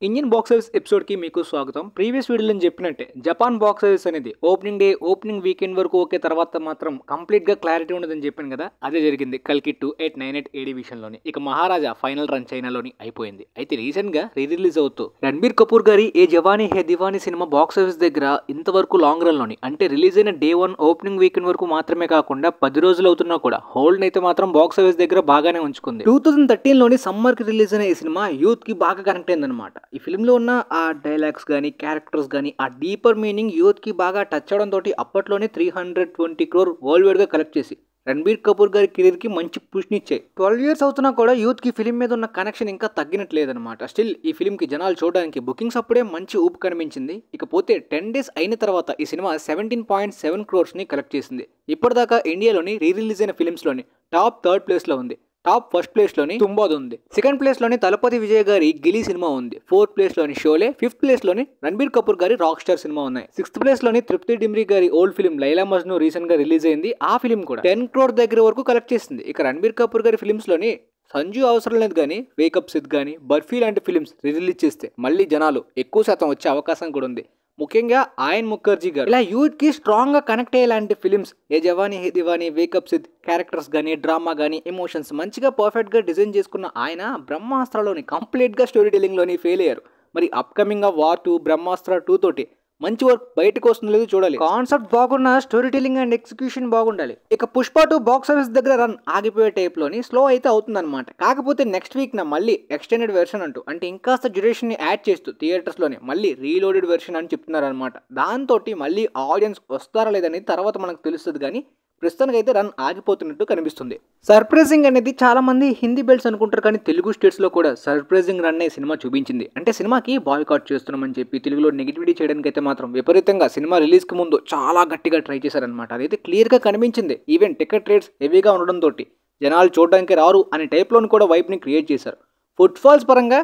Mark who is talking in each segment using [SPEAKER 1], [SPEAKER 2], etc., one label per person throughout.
[SPEAKER 1] Indian box office ఎపిసోడ్కి మీకు స్వాగతం. Previous వీడియోలో నేను చెప్పినట్టే జపాన్ బాక్స్ ఆఫీస్ అనేది ఓపెనింగ్ డే ఓపెనింగ్ వీకెండ్ వరకు ఓకే, తర్వాత మాత్రం కంప్లీట్గా క్లారిటీ ఉండదని చెప్పాను కదా, అదే జరిగింది కల్కి 2898 AD విషయంలోని. ఇక మహారాజా ఫైనల్ రన్ చైనాలోని అయిపోయింది. అయితే రీసెంట్గా రిలీజ్ అవుతూ రణబీర్ కపూర్ గారి ఏ జవానీ హే దివానీ సినిమా బాక్స్ ఆఫీస్ దగ్గర ఇంతవరకు లాంగ్ రన్లోని అంటే రిలీజ్ అయిన డే 1 ఓపెనింగ్ వీకెండ్ వరకు మాత్రమే కాకుండా 10 రోజులు అవుతున్నా కూడా హోల్డ్ అయితే మాత్రం బాక్స్ ఆఫీస్ దగ్గర బాగానే ఉంచుకుంది. 2013లోని సమ్మర్కి రిలీజ్ అయిన ఈ సినిమా యూత్కి బాగా కనెక్ట్ అయిందనమాట. ఈ ఫిల్మ్లో ఉన్న ఆ డైలాగ్స్ కానీ క్యారెక్టర్స్ కానీ ఆ డీపర్ మీనింగ్ యూత్కి బాగా టచ్ అవడంతో అప్పట్లోనే 320 crore వరల్డ్ వైడ్గా కలెక్ట్ చేసి రణబీర్ కపూర్ గారి కెరీర్కి మంచి పుష్నిచ్చాయి. 12 years అవుతున్నా కూడా యూత్కి ఫిలిం మీద ఉన్న కనెక్షన్ ఇంకా తగ్గినట్లేదనమాట. స్టిల్ ఈ ఫిలింకి జనాలు చూడడానికి బుకింగ్స్ అప్పుడే మంచి ఊపు కనిపించింది. ఇకపోతే 10 days అయిన తర్వాత ఈ సినిమా 17.7 crores కలెక్ట్ చేసింది. ఇప్పటిదాకా ఇండియాలోని రిలీజ్ అయిన ఫిలిమ్స్లోని టాప్ 3rd ప్లేస్లో ఉంది. టాప్ 1st ప్లేస్లోని తుంబాద్ ఉంది. 2nd ప్లేస్లోని తలపతి విజయ్ గారి గిలీ సినిమా ఉంది. 4th ప్లేస్లోని షోలే. 5th ప్లేస్లోని రణబీర్ కపూర్ గారి రాక్ స్టార్ సినిమా ఉన్నాయి. 6th ప్లేస్లోని తృప్తి డిమ్రీ గారి old film Laila Majnu recent గా రిలీజ్ అయింది. ఆ ఫిలిం కూడా 10 crore దగ్గర వరకు కలెక్ట్ చేసింది. ఇక రణబీర్ కపూర్ గారి ఫిలిమ్స్ లోని సంజు అవసరం లేదు కానీ వేకప్ సిద్ కానీ బర్ఫీ లాంటి ఫిలిమ్స్ రిలీజ్ చేస్తే మళ్ళీ జనాలు ఎక్కువ శాతం వచ్చే అవకాశం కూడా ఉంది. ముఖ్యంగా ఆయన్ ముఖర్జీ గారు ఇలా యూత్ కి స్ట్రాంగ్ గా కనెక్ట్ అయ్యేలాంటి ఫిలిమ్స్ ఏ జవానీ హే దివానీ, వేకప్ సిద్ క్యారెక్టర్స్ కానీ డ్రామా కానీ ఎమోషన్స్ మంచిగా పర్ఫెక్ట్ గా డిజైన్ చేసుకున్న ఆయన బ్రహ్మాస్త్రలోని కంప్లీట్ గా స్టోరీ టెల్లింగ్ లోని ఫెయిల్ అయ్యారు. మరి అప్కమింగ్ వార్ 2 బ్రహ్మాస్త్ర 2 తోటి మంచి వర్క్ బయటకు వస్తుంది లేదు చూడాలి. కాన్సెప్ట్ బాగున్న స్టోరీ టెల్లింగ్ అండ్ ఎగ్జిక్యూషన్ బాగుండాలి. ఇక పుష్ప 2 బాక్స్ ఆఫీస్ దగ్గర రన్ ఆగిపోయే టైప్ లోని స్లో అయితే అవుతుందన్నమాట. కాకపోతే నెక్స్ట్ వీక్ మళ్ళీ ఎక్స్టెండెడ్ వెర్షన్ అంటూ అంటే ఇంకాస్త డ్యూరేషన్ ని యాడ్ చేస్తూ థియేటర్స్ లోనే మళ్ళీ రీలోడెడ్ వెర్షన్ అని చెప్తున్నారు అనమాట. దాంతో మళ్ళీ ఆడియన్స్ వస్తారా లేదని తర్వాత మనకు తెలుస్తుంది కానీ ప్రస్తుతానికి అయితే రన్ ఆగిపోతున్నట్టు కనిపిస్తుంది. సర్ప్రైజింగ్ అనేది చాలా మంది హిందీ బెల్ట్స్ అనుకుంటారు కానీ తెలుగు స్టేట్స్ లో కూడా సర్ప్రైజింగ్ రన్ అనే సినిమా చూపించింది. అంటే సినిమాకి బాయ్కాట్ చేస్తున్నామని చెప్పి తెలుగులో నెగిటివిటీ చేయడానికి అయితే మాత్రం విపరీతంగా సినిమా రిలీజ్ కి ముందు చాలా గట్టిగా ట్రై చేశారనమాట. అదైతే క్లియర్ గా కనిపించింది. ఈవెన్ టికెట్ రేట్స్ హెవీగా ఉండడంతో జనాలు చూడడానికి రారు అనే టైప్ లోని కూడా వైప్ ని క్రియేట్ చేశారు. ఫుట్ ఫాల్స్ పరంగా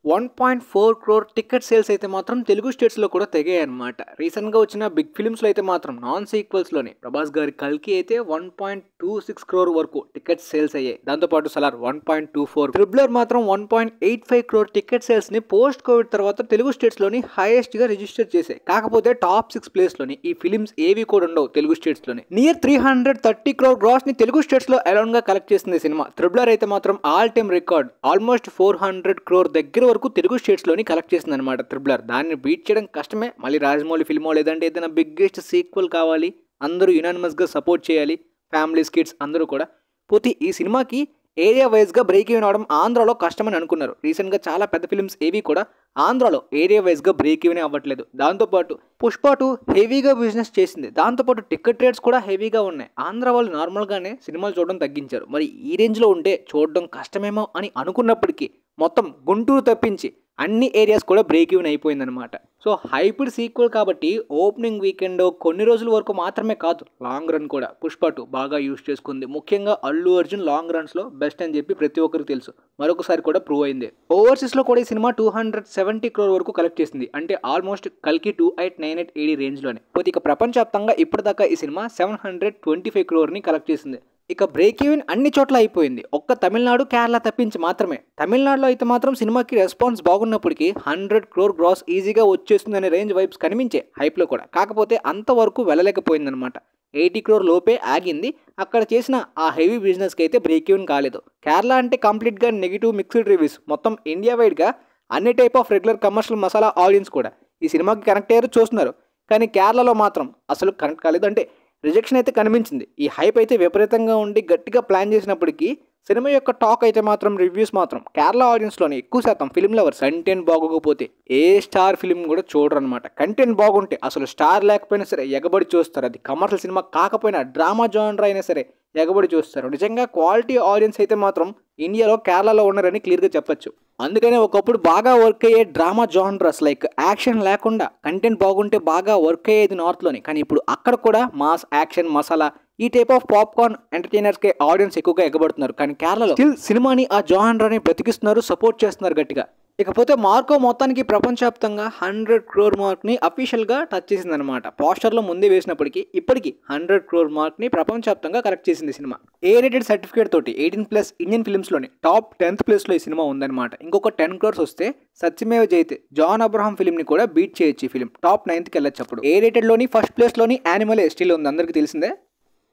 [SPEAKER 1] 1.4 crore టికెట్ సేల్స్ అయితే మాత్రం తెలుగు స్టేట్స్లో కూడా తెగాయి అనమాట. రీసెంట్గా వచ్చిన బిగ్ ఫిలిమ్స్లో అయితే మాత్రం నాన్ సీక్వెల్స్లోని ప్రభాస్ గారి కల్కి అయితే 1.26 crore వరకు టికెట్ సేల్స్ అయ్యాయి. దాంతోపాటు సలార్ 1.24, ట్రిబ్లర్ మాత్రం 1.85 crore టికెట్ సేల్స్ని పోస్ట్ కోవిడ్ తర్వాత తెలుగు స్టేట్స్లోని హైయెస్ట్గా రిజిస్టర్ చేశాయి. కాకపోతే టాప్ 6 ప్లేస్లోని ఈ ఫిలిమ్స్ ఏవి కూడా ఉండవు తెలుగు స్టేట్స్లోని. నియర్ 330 crore గ్రాస్ని తెలుగు స్టేట్స్లో అలౌన్గా కలెక్ట్ చేసింది సినిమా. ట్రిబ్లర్ అయితే మాత్రం all time record almost 400 crore దగ్గర వరకు తెలుగు స్టేట్స్ లోని కలెక్ట్ చేసింది అనమాట ట్రిబ్లర్. దాన్ని బీట్ చేయడం కష్టమే. మళ్ళీ రాజమౌళి ఫిల్మో లేదంటే ఏదైనా బిగ్గెస్ట్ సీక్వెల్ కావాలి, అందరూ యునానిమస్ గా సపోర్ట్ చేయాలి, ఫ్యామిలీస్ కిడ్స్ అందరూ కూడా. పోతే ఈ సినిమాకి ఏరియా వైజ్ గా బ్రేక్ ఈవెన్ అవడం ఆంధ్రాలో కష్టమని అనుకున్నారు. రీసెంట్ గా చాలా పెద్ద ఫిల్మ్స్ ఏవి కూడా ఆంధ్రాలో ఏరియా వైజ్ గా బ్రేక్ ఈవెన్ అవ్వట్లేదు. దాంతోపాటు పుష్ప 2 హెవీగా బిజినెస్ చేసింది. దాంతోపాటు టికెట్ రేట్స్ కూడా హెవీగా ఉన్నాయి. ఆంధ్ర వాళ్ళు నార్మల్గానే సినిమాలు చూడడం తగ్గించారు. మరి ఈ రేంజ్లో ఉంటే చూడడం కష్టమేమో అని అనుకున్నప్పటికీ మొత్తం గుంటూరు తప్పించి అన్ని ఏరియాస్ కూడా బ్రేక్ ఈవెన్ అయిపోయిందనమాట. సో హైపిడ్ సీక్వెల్ కాబట్టి ఓపెనింగ్ వీకెండ్ కొన్ని రోజుల వరకు మాత్రమే కాదు, లాంగ్ రన్ కూడా పుష్ప 2 బాగా యూజ్ చేసుకుంది. ముఖ్యంగా అల్లు అర్జున్ లాంగ్ రన్స్లో బెస్ట్ అని చెప్పి ప్రతి ఒక్కరికి తెలుసు. మరొకసారి కూడా ప్రూవ్ అయింది. ఓవర్సీస్లో కూడా ఈ సినిమా 270 crore వరకు కలెక్ట్ చేసింది. అంటే ఆల్మోస్ట్ కల్కి 2898 AD రేంజ్లోనే. పోతే ఇక ప్రపంచవ్యాప్తంగా ఇప్పటిదాకా ఈ సినిమా 725 crore కలెక్ట్ చేసింది. ఇక బ్రేక్ ఈవెన్ అన్ని చోట్ల అయిపోయింది. ఒక్క తమిళనాడు కేరళ తప్పించి మాత్రమే. తమిళనాడులో అయితే మాత్రం సినిమాకి రెస్పాన్స్ బాగున్నప్పటికీ 100 crore గ్రాస్ ఈజీగా వచ్చేస్తుంది అనే రేంజ్ వైబ్స్ కనిపించే హైప్లో కూడా. కాకపోతే అంతవరకు వెళ్ళలేకపోయిందనమాట. 80 crore లోపే ఆగింది. అక్కడ చేసిన ఆ హెవీ బిజినెస్కి అయితే బ్రేక్ ఈవెన్ కాలేదు. కేరళ అంటే కంప్లీట్గా నెగిటివ్ మిక్స్డ్ రివ్యూస్. మొత్తం ఇండియా వైడ్గా అన్ని type of regular commercial masala audience కూడా ఈ సినిమాకి కనెక్ట్ అయ్యారు, చూస్తున్నారు. కానీ కేరళలో మాత్రం అసలు కనెక్ట్ కాలేదు. అంటే రిజెక్షన్ అయితే కనిపించింది. ఈ హైప్ అయితే విపరీతంగా ఉండి గట్టిగా ప్లాన్ చేసినప్పటికీ సినిమా యొక్క టాక్ అయితే మాత్రం రివ్యూస్ మాత్రం కేరళ ఆడియన్స్లోనే ఎక్కువ శాతం ఫిల్మ్ లవర్స్ కంటెంట్ బాగోకపోతే ఏ స్టార్ ఫిల్మ్ కూడా చూడరు అనమాట. కంటెంట్ బాగుంటే అసలు స్టార్ లేకపోయినా సరే ఎగబడి చూస్తారు. అది కమర్షియల్ సినిమా కాకపోయినా డ్రామా జానర్ అయినా సరే ఎగబడి చూస్తారు. నిజంగా క్వాలిటీ ఆడియన్స్ అయితే మాత్రం ఇండియాలో కేరళలో ఉన్నారని క్లియర్గా చెప్పొచ్చు. అందుకనే ఒకప్పుడు బాగా వర్క్ అయ్యే డ్రామా జానర్స్ లైక్ యాక్షన్ లేకుండా కంటెంట్ బాగుంటే బాగా వర్క్ అయ్యేది నార్త్లోని. కానీ ఇప్పుడు అక్కడ కూడా మాస్ యాక్షన్ మసాలా ఈ టైప్ ఆఫ్ పాప్కార్న్ ఎంటర్టైనర్స్కే ఆడియన్స్ ఎక్కువగా ఎగబడుతున్నారు. కానీ కేరళలో స్టిల్ సినిమాని ఆ జానర్ అని బ్రతికిస్తున్నారు, సపోర్ట్ చేస్తున్నారు గట్టిగా. ఇకపోతే మార్కో మొత్తానికి ప్రపంచవ్యాప్తంగా 100 crore మార్క్ని అఫీషియల్గా టచ్ చేసిందనమాట. పోస్టర్లో ముందే వేసినప్పటికీ ఇప్పటికీ 100 crore మార్క్ని ప్రపంచవ్యాప్తంగా కలెక్ట్ చేసింది సినిమా. ఏ రేటెడ్ సర్టిఫికేట్ తోటి 18+ ఇండియన్ ఫిల్మ్స్లోని టాప్ 10th ప్లేస్లో ఈ సినిమా ఉందన్నమాట. ఇంకొక 10 crores వస్తే సత్యమేవ జయతే జాన్ అబ్రహాం ఫిల్మ్ని కూడా బీట్ చేయొచ్చు. ఈ ఫిల్మ్ టాప్ 9th వెళ్ళొచ్చు. అప్పుడు ఏ రేటెడ్లోని ఫస్ట్ ప్లేస్లోని యానిమలే స్టిల్ ఉంది, అందరికీ తెలిసిందే.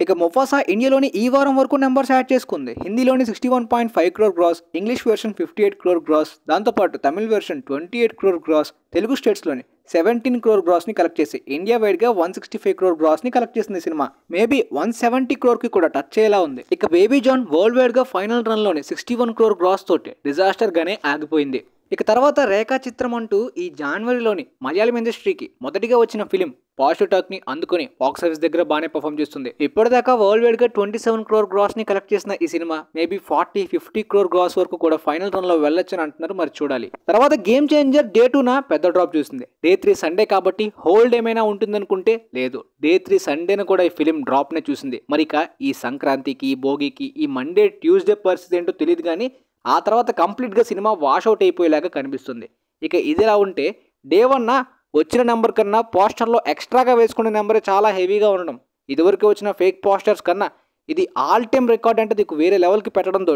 [SPEAKER 1] ఇక ముఫాసా ఇండియాలోని ఈ వారం వరకు నెంబర్స్ యాడ్ చేసుకుంది. హిందీలోని 61.5 crore gross, English version 58 crore gross, దాంతోపాటు తమిళ వెర్షన్ 28 crore గ్రాస్, తెలుగు స్టేట్స్లోని 17 crore గ్రాస్ని కలెక్ట్ చేసి ఇండియా వైడ్గా 165 crore గ్రాస్ని కలెక్ట్ చేసింది సినిమా. మేబీ 170 crore కూడా టచ్ చేయాలా ఉంది. ఇక బేబీ జాన్ వరల్డ్ వైడ్గా ఫైనల్ రన్లోని 61 crore గ్రాస్ తోటి డిజాస్టర్గానే ఆగిపోయింది. ఇక తర్వాత రేఖా చిత్రం అంటూ ఈ జనవరిలోని మలయాళం ఇండస్ట్రీకి మొదటిగా వచ్చిన ఫిలిం పాజిటివ్ టాక్ని అందుకుని బాక్స్ ఆఫీస్ దగ్గర బాగానే పర్ఫామ్ చేస్తుంది. ఇప్పటిదాకా వరల్డ్ వైడ్గా 27 crore గ్రాస్ని కలెక్ట్ చేసిన ఈ సినిమా మేబీ 40-50 crore గ్రాస్ వరకు కూడా ఫైనల్ రన్లో వెళ్ళొచ్చని అంటున్నారు. మరి చూడాలి. తర్వాత గేమ్ చేంజర్ డే 2న పెద్ద డ్రాప్ చూసింది. డే 3 సండే కాబట్టి హోల్డ్ ఏమైనా ఉంటుందనుకుంటే లేదు, డే 3 సండేను కూడా ఈ ఫిలిం డ్రాప్నే చూసింది. మరి ఇక ఈ సంక్రాంతికి, భోగికి, ఈ మండే ట్యూస్డే పరిస్థితి ఏంటో తెలియదు కానీ ఆ తర్వాత కంప్లీట్గా సినిమా వాషౌట్ అయిపోయేలాగా కనిపిస్తుంది. ఇక ఇదిలా ఉంటే డే 1న వచ్చిన నెంబర్ కన్నా పోస్టర్లో ఎక్స్ట్రాగా వేసుకునే నెంబరే చాలా హెవీగా ఉండడం, ఇదివరకు వచ్చిన ఫేక్ పోస్టర్స్ కన్నా ఇది ఆల్ టైమ్ రికార్డ్ అంటే దీనికి వేరే లెవెల్కి పెట్టడంతో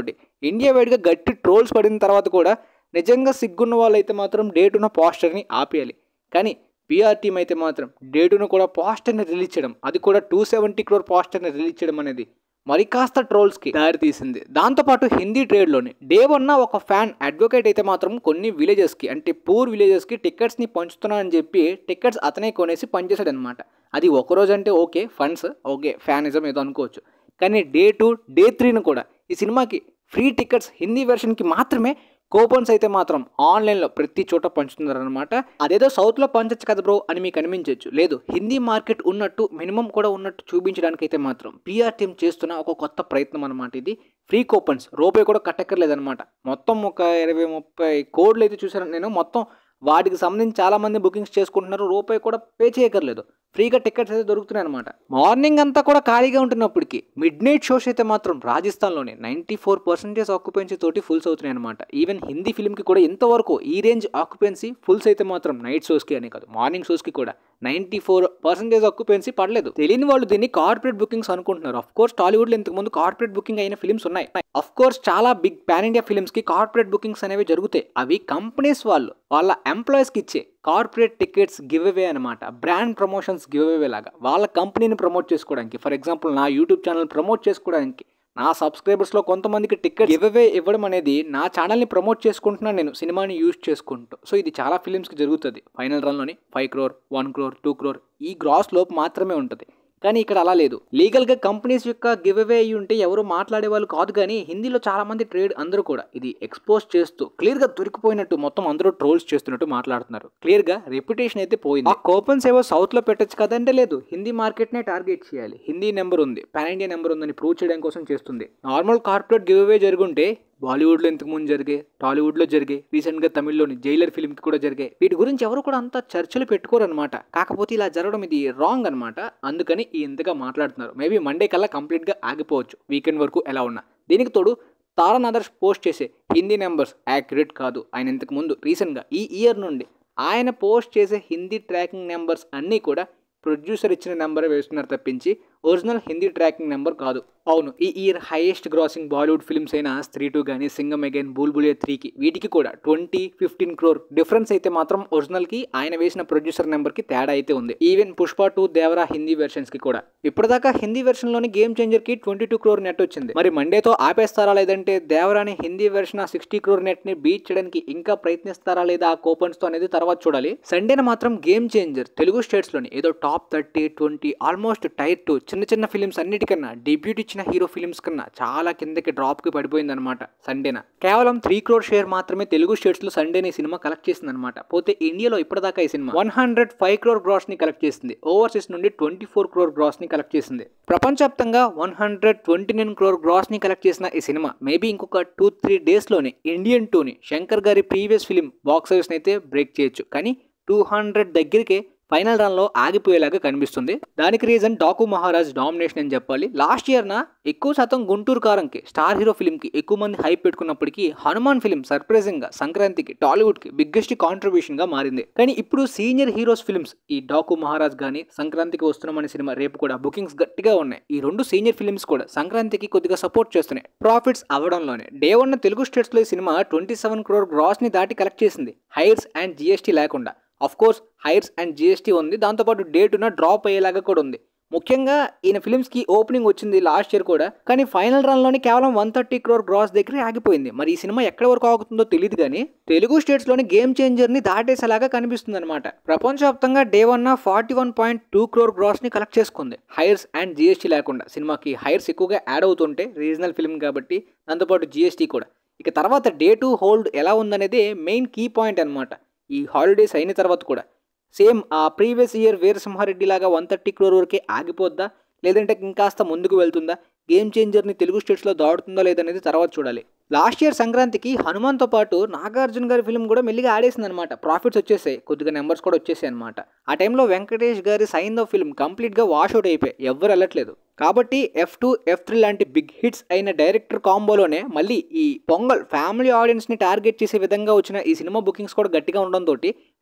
[SPEAKER 1] ఇండియా వైడ్గా గట్టి ట్రోల్స్ పడిన తర్వాత కూడా నిజంగా సిగ్గున్న వాళ్ళైతే మాత్రం డే 2న పోస్టర్ని ఆపేయాలి. కానీ పిఆర్ టీమ్ అయితే మాత్రం డే 2న కూడా పోస్టర్ని రిలీజ్ చేయడం, అది కూడా 270 crore పోస్టర్ని రిలీజ్ చేయడం అనేది మరి కాస్త ట్రోల్స్కి దారి తీసింది. దాంతోపాటు హిందీ ట్రేడ్లోని డే 1న ఒక ఫ్యాన్ అడ్వకేట్ అయితే మాత్రం కొన్ని విలేజెస్కి అంటే పూర్ విలేజెస్కి టికెట్స్ని పంచుతున్నానని చెప్పి టికెట్స్ అతనే కొనేసి పనిచేశాడు అనమాట. అది ఒకరోజు అంటే ఓకే, ఫండ్స్ ఓకే, ఫ్యానిజం ఏదో అనుకోవచ్చు. కానీ డే 2, డే 3ను కూడా ఈ సినిమాకి ఫ్రీ టికెట్స్ హిందీ వెర్షన్కి మాత్రమే కూపన్స్ అయితే మాత్రం ఆన్లైన్లో ప్రతి చోట పంచుతున్నారనమాట. అదేదో సౌత్లో పంచచ్చు కదా బ్రో అని మీకు అనిపించవచ్చు. లేదు, హిందీ మార్కెట్ ఉన్నట్టు మినిమం కూడా ఉన్నట్టు చూపించడానికి అయితే మాత్రం పిఆర్ టీమ్ చేస్తున్న ఒక కొత్త ప్రయత్నం అనమాట. ఇది ఫ్రీ కూపన్స్, రూపాయి కూడా కట్టక్కర్లేదనమాట. మొత్తం ఒక 20-30 కోడ్లు అయితే చూసాను నేను. మొత్తం వాటికి సంబంధించి చాలామంది బుకింగ్స్ చేసుకుంటున్నారు, రూపాయి కూడా పే చేయక్కర్లేదు, ఫ్రీగా టికెట్స్ అయితే దొరుకుతున్నాయి అనమాట. మార్నింగ్ అంతా కూడా ఖాళీగా ఉంటున్నప్పటికీ మిడ్ నైట్ షోస్ అయితే మాత్రం రాజస్థాన్లోనే 94% ఆక్యుపెన్సీ తోటి ఫుల్స్ అవుతున్నాయి అనమాట. ఈవెన్ హిందీ ఫిల్మ్కి కూడా ఇంతవరకు ఈ రేంజ్ ఆక్యుపెన్సీ ఫుల్స్ అయితే మాత్రం నైట్ షోస్కి అనే కాదు మార్నింగ్ షోస్కి కూడా 94% ఆక్యుపెన్సీ పడలేదు. తెలియని వాళ్ళు దీన్ని కార్పొరేట్ బుకింగ్స్ అనుకుంటున్నారు. అఫ్ కోర్స్ టాలీవుడ్లో ఇంతకుముందు కార్పొరేట్ బుకింగ్ అయిన ఫిల్మ్స్ ఉన్నాయి. అఫ్ కోర్స్ చాలా బిగ్ పాన్ ఇండియా ఫిల్మ్స్కి కార్పొరేట్ బుకింగ్స్ అనేవి జరుగుతాయి. అవి కంపెనీస్ వాళ్ళు వాళ్ళ ఎంప్లాయీస్కి ఇచ్చే కార్పొరేట్ టికెట్స్ గివ్ అవే అనమాట. బ్రాండ్ ప్రమోషన్స్ గివ్ అవే లాగా వాళ్ళ కంపెనీని ప్రమోట్ చేసుకోవడానికి, ఫర్ ఎగ్జాంపుల్ నా యూట్యూబ్ ఛానల్ ప్రమోట్ చేసుకోవడానికి నా సబ్స్క్రైబర్స్లో కొంతమందికి టికెట్ గివ్ అవే ఇవ్వడం అనేది నా ఛానల్ని ప్రమోట్ చేసుకుంటున్నాను నేను సినిమాని యూజ్ చేసుకుంటూ. సో ఇది చాలా ఫిలిమ్స్కి జరుగుతుంది. ఫైనల్ రన్లోని 5 crore, 1 crore, 2 crore ఈ గ్రాస్ లోపు మాత్రమే ఉంటుంది. కానీ ఇక్కడ అలా లేదు. లీగల్గా కంపెనీస్ యొక్క గివ్ అవే అయ్యి ఉంటే ఎవరు మాట్లాడే వాళ్ళు కాదు. కానీ హిందీలో చాలామంది ట్రేడ్ అందరూ కూడా ఇది ఎక్స్పోజ్ చేస్తూ క్లియర్గా దొరికిపోయినట్టు మొత్తం అందరూ ట్రోల్స్ చేస్తున్నట్టు మాట్లాడుతున్నారు. క్లియర్గా రెప్యుటేషన్ అయితే పోయింది. ఆ కూపన్స్ ఏవో సౌత్లో పెట్టచ్చు కదంటే లేదు, హిందీ మార్కెట్నే టార్గెట్ చేయాలి. హిందీ నెంబర్ ఉంది, పాన్ ఇండియా నెంబర్ ఉందని ప్రూవ్ చేయడం కోసం చేస్తుంది. నార్మల్ కార్పొరేట్ గివ్ అవే జరుగుంటే బాలీవుడ్లో ఇంతకుముందు జరిగాయి, టాలీవుడ్లో జరిగాయి, రీసెంట్గా తమిళ్లోని జైలర్ ఫిల్మ్కి కూడా జరిగాయి. వీటి గురించి ఎవరు కూడా అంత చర్చలు పెట్టుకోరు అనమాట. కాకపోతే ఇలా జరగడం ఇది రాంగ్ అనమాట. అందుకని ఇంతగా మాట్లాడుతున్నారు. మేబీ మండే కల్లా కంప్లీట్గా ఆగిపోవచ్చు, వీకెండ్ వరకు ఎలా ఉన్నా. దీనికి తోడు తారన్ ఆదర్శ్ పోస్ట్ చేసే హిందీ నెంబర్స్ యాక్యురేట్ కాదు. ఆయన ఇంతకుముందు రీసెంట్గా ఈ ఇయర్ నుండి ఆయన పోస్ట్ చేసే హిందీ ట్రాకింగ్ నెంబర్స్ అన్నీ కూడా ప్రొడ్యూసర్ ఇచ్చిన నెంబరే వేస్తున్నారు తప్పించి ఒరిజినల్ హిందీ ట్రాకింగ్ నెంబర్ కాదు. అవును, ఈ year highest grossing Bollywood films అయిన స్త్రీ 2 కానీ, సింగం అగైన్, బుల్బులియా 3కి వీటికి కూడా 20-15 crore డిఫరెన్స్ అయితే మాత్రం ఒరిజినల్కి ఆయన వేసిన ప్రొడ్యూసర్ నెంబర్కి తేడా అయితే ఉంది. ఈవెన్ పుష్ప 2 దేవరా హిందీ వెర్షన్స్కి కూడా ఇప్పటిదాకా హిందీ వెర్షన్లోని గేమ్ చేంజర్కి 22 crore నెట్ వచ్చింది. మరి మండేతో ఆపేస్తారా లేదంటే దేవరాని హిందీ వెర్షన్ 60 crore నెట్ని బీట్ చేయడానికి ఇంకా ప్రయత్నిస్తారా లేదా ఆ కూపన్స్తో అనేది తర్వాత చూడాలి. సండేన మాత్రం గేమ్ చేంజర్ తెలుగు స్టేట్స్లోని ఏదో టాప్ 30, 20 ఆల్మోస్ట్ టైర్ 2 చిన్న చిన్న ఫిలిమ్స్ అన్నిటికన్నా డెబ్యూట్ ఇచ్చిన హీరో ఫిలిమ్స్ కన్నా చాలా కిందకి డ్రాప్కి పడిపోయింది అనమాట. సండేన కేవలం 3 crore షేర్ మాత్రమే తెలుగు స్టేట్స్లో సండేని సినిమా కలెక్ట్ చేసింది అనమాట. పోతే ఇండియాలో ఇప్పటిదాకా ఈ సినిమా 105 crore గ్రాస్ని కలెక్ట్ చేసింది. ఓవర్సీస్ నుండి 24 crore గ్రాస్ని కలెక్ట్ చేసింది. ప్రపంచవ్యాప్తంగా 129 crore గ్రాస్ని కలెక్ట్ చేసిన ఈ సినిమా మేబీ ఇంకొక 2-3 డేస్లోనే ఇండియన్ 2ని శంకర్ గారి ప్రీవియస్ ఫిలిం బాక్స్ ఆఫీస్ని అయితే బ్రేక్ చేయొచ్చు. కానీ 200 దగ్గరికే ఫైనల్ రన్ లో ఆగిపోయేలాగా కనిపిస్తుంది. దానికి రీజన్ డాకు మహారాజ్ డామినేషన్ అని చెప్పాలి. లాస్ట్ ఇయర్ ఎక్కువ శాతం గుంటూరు కారంకి స్టార్ హీరో ఫిల్మ్ కి ఎక్కువ మంది హైప్ పెట్టుకున్నప్పటికీ హనుమాన్ ఫిల్మ్ సర్ప్రైజింగ్ గా సంక్రాంతికి టాలీవుడ్ కి బిగ్గెస్ట్ కాంట్రిబ్యూషన్ గా మారింది. కానీ ఇప్పుడు సీనియర్ హీరోస్ ఫిల్మ్స్ ఈ డాకు మహారాజ్ గానీ సంక్రాంతికి వస్తున్నామనే సినిమా రేపు కూడా బుకింగ్స్ గట్టిగా ఉన్నాయి. ఈ రెండు సీనియర్ ఫిల్మ్స్ కూడా సంక్రాంతికి కొద్దిగా సపోర్ట్ చేస్తున్నాయి ప్రాఫిట్స్ అవ్వడంలోనే. డే 1 తెలుగు స్టేట్స్ లో ఈ సినిమా 27 crore గ్రాస్ ని దాటి కలెక్ట్ చేసింది, హైర్స్ అండ్ జిఎస్టీ లేకుండా. Of course heirs and GST ఉంది, దాంతోపాటు డే 2 డ్రాప్ అయ్యేలాగా కూడా ఉంది. ముఖ్యంగా ఈయన ఫిల్మ్స్ కి ఓపెనింగ్ వచ్చింది లాస్ట్ ఇయర్ కూడా, కానీ ఫైనల్ రన్ లోని కేవలం 130 crore గ్రాస్ దగ్గరే ఆగిపోయింది. మరి ఈ సినిమా ఎక్కడ వరకు ఆగుతుందో తెలియదు, కానీ తెలుగు స్టేట్స్ లోని గేమ్ చేంజర్ ని దాటేసేలాగా కనిపిస్తుంది అనమాట. ప్రపంచవ్యాప్తంగా డే 1 41.2 crore గ్రాస్ ని కలెక్ట్ చేసుకుంది, హైర్స్ అండ్ జిఎస్టీ లేకుండా. సినిమాకి హైర్స్ ఎక్కువగా యాడ్ అవుతుంటే రీజనల్ ఫిల్మ్ కాబట్టి, దాంతోపాటు జిఎస్టీ కూడా. ఇక తర్వాత డే 2 హోల్డ్ ఎలా ఉందనేది మెయిన్ కీ పాయింట్ అనమాట. ఈ హాలిడేస్ అయిన తర్వాత కూడా సేమ్ ఆ ప్రీవియస్ ఇయర్ వీరసింహారెడ్డి లాగా 130 crore వరకే ఆగిపోద్దా, లేదంటే ఇంకాస్త ముందుకు వెళ్తుందా, గేమ్ చేంజర్ని తెలుగు స్టేట్స్లో దాడుతుందా లేదనేది తర్వాత చూడాలి. లాస్ట్ ఇయర్ సంక్రాంతికి హనుమాన్తో పాటు నాగార్జున గారి ఫిల్మ్ కూడా మెల్లిగా ఆడేసింది అనమాట. ప్రాఫిట్స్ వచ్చేసాయి, కొద్దిగా నెంబర్స్ కూడా వచ్చేసాయి అనమాట. ఆ టైంలో వెంకటేష్ గారి సైన్ ఆఫ్ ఫిల్మ్ కంప్లీట్గా వాష్అవుట్ అయిపోయి ఎవ్వరు వెళ్ళట్లేదు. కాబట్టి F2, F3 లాంటి బిగ్ హిట్స్ అయిన డైరెక్టర్ కాంబోలోనే మళ్ళీ ఈ పొంగల్ ఫ్యామిలీ ఆడియన్స్ని టార్గెట్ చేసే విధంగా వచ్చిన ఈ సినిమా బుకింగ్స్ కూడా గట్టిగా ఉండడంతో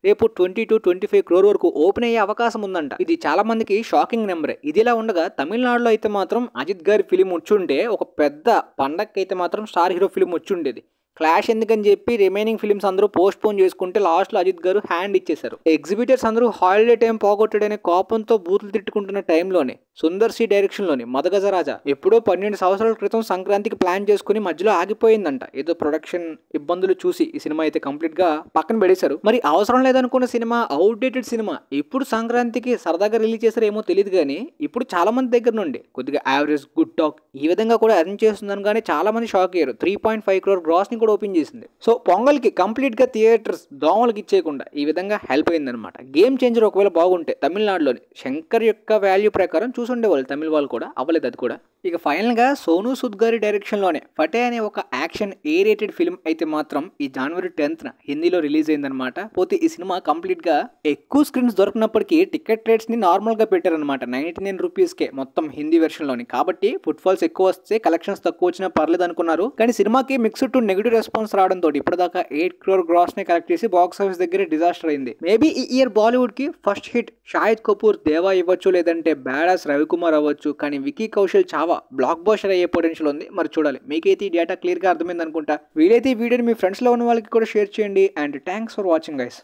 [SPEAKER 1] రేపు 20-25 crore వరకు ఓపెన్ అయ్యే అవకాశం ఉందంట. ఇది చాలా మందికి షాకింగ్ నెంబరే. ఇదిలా ఉండగా తమిళనాడులో అయితే మాత్రం అజిత్ గారి ఫిలిం వచ్చుంటే ఒక పెద్ద పండగకి అయితే మాత్రం స్టార్ హీరో ఫిలిం వచ్చుండేది. క్లాష్ ఎందుకని చెప్పి రిమైనింగ్ ఫిల్మ్స్ అందరూ పోస్ట్ పోన్ చేసుకుంటే లాస్ట్లో అజిత్ గారు హ్యాండ్ ఇచ్చేశారు. ఎగ్జిబిటర్స్ అందరూ హాలిడే టైం పోగొట్టడనే కోపంతో బూతులు తిట్టుకుంటున్న టైంలోనే సుందర్ సి డైరెక్షన్లోని మదగజరాజా ఎప్పుడో 12 సంవత్సరాల క్రితం సంక్రాంతికి ప్లాన్ చేసుకుని మధ్యలో ఆగిపోయిందంట. ఏదో ప్రొడక్షన్ ఇబ్బందులు చూసి ఈ సినిమా అయితే కంప్లీట్గా పక్కన పెడేశారు. మరి అవసరం లేదనుకున్న సినిమా, అవుట్డేటెడ్ సినిమా ఇప్పుడు సంక్రాంతికి సరదాగా రిలీజ్ చేశారో ఏమో తెలియదు, కానీ ఇప్పుడు చాలా మంది దగ్గర నుండి కొద్దిగా యావరేజ్, గుడ్ టాక్ ఈ విధంగా కూడా అరేంజ్ చేస్తుందని కానీ చాలా మంది షాక్ అయ్యారు. 3.5 crore గ్రాస్ ని కూడా ఓపెన్ చేసింది. సో పొంగల్కి కంప్లీట్గా థియేటర్స్ దోమలకి ఇచ్చేయకుండా ఈ విధంగా హెల్ప్ అయిందనమాట. గేమ్ చేంజర్ ఒకవేళ బాగుంటే తమిళనాడులోని శంకర్ యొక్క వాల్యూ ప్రకారం చూసుండేవాళ్ళు తమిళ వాళ్ళు కూడా, అవ్వలేదు అది కూడా. ఇక ఫైనల్గా సోనూ సూద్ గారి డైరెక్షన్లోనే ఫటే అనే ఒక యాక్షన్ ఏ రేటెడ్ ఫిల్మ్ అయితే మాత్రం ఈ January 10th హిందీలో రిలీజ్ అయిందనమాట. పోతే ఈ సినిమా కంప్లీట్గా ఎక్కువ స్క్రీన్స్ దొరికినప్పటికీ టికెట్ రేట్స్ని నార్మల్గా పెట్టారనమాట. 99 రూపీస్కే మొత్తం హిందీ వెర్షన్లోని. కాబట్టి ఫుట్ ఫాల్స్ ఎక్కువ వస్తే కలెక్షన్స్ తక్కువ వచ్చినా పర్లేదు అనుకున్నారు, కానీ సినిమాకి మిక్స్డ్ టు నెగిటివ్ రెస్పాన్స్ రావడంతో ఇప్పటిదాకా 8 crore గ్రాస్ ని కలెక్ట్ చేసి బాక్స్ ఆఫీస్ దగ్గర డిజాస్టర్ అయింది. మేబీ ఈ ఇయర్ బాలీవుడ్ కి ఫస్ట్ హిట్ షాహిద్ కపూర్ దేవా ఇవ్వచ్చు, లేదంటే బ్యాడాస్ రవికుమార్ అవ్వచ్చు, కానీ wiki Kaushal Chhaava block buster అయ్యే పొటెన్షియల్ ఉంది. మరి చూడాలి. మీకైతే ఈ డేటా క్లియర్ గా అర్థమైంది అనుకుంటా. వీలైతే ఈ వీడియోని మీ ఫ్రెండ్స్ లో ఉన్న వాళ్ళకి కూడా షేర్ చేయండి. And thanks for watching guys.